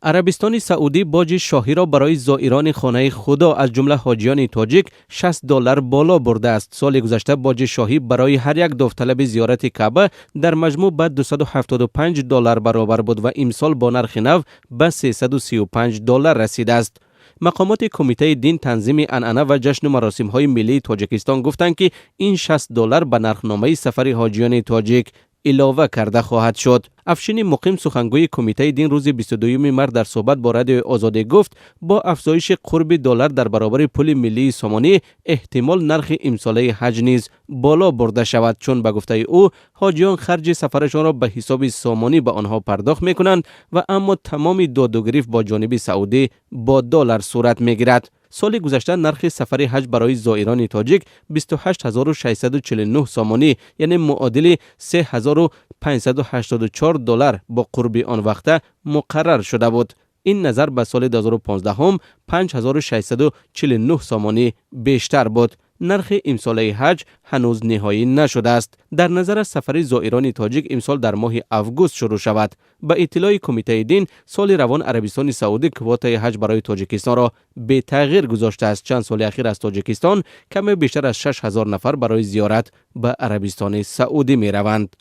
عربستان سعودی باج شاهی را برای زائران خانه خدا از جمله حاجیان تاجیک $60 بالا برده است. سال گذشته باج شاهی برای هر یک داوطلب زیارت کعبه در مجموع به $275 برابر بود و امسال با نرخ نو به $335 رسیده است. مقامات کمیته دین تنظیم عنعنه و جشن و مراسم های ملی تاجیکستان گفتند که این $60 به نرخنامه سفر حاجیان تاجیک علاوه کرده خواهد شد. افشین مقیم سخنگوی کمیته دین روز 22 مارس در صحبت با رادیو آزادی گفت با افزایش قرب دلار در برابر پول ملی سامانی احتمال نرخ امساله حج نیز بالا برده شود، چون به گفته او حاجیان خرج سفرشان را به حساب سامانی به آنها پرداخت میکنند و اما تمام داد و گریفت با جانب سعودی با دلار صورت میگیرد. سال گذشته نرخ سفر حج برای زائران تاجیک 28649 سامانی یعنی معادل $3584 با قرب آن وقته مقرر شده بود. این نظر به سال 2015 هم 5649 سامانی بیشتر بود. نرخ امساله حج هنوز نهایی نشده است. در نظر سفر زائران تاجیک امسال در ماه اوگوست شروع شود. به اطلاع کمیته دین سال روان عربستان سعودی کوتای حج برای تاجیکستان را به تغییر گذاشته است. چند سال اخیر از تاجیکستان کم بیشتر از 6000 نفر برای زیارت به عربستان سعودی می روند.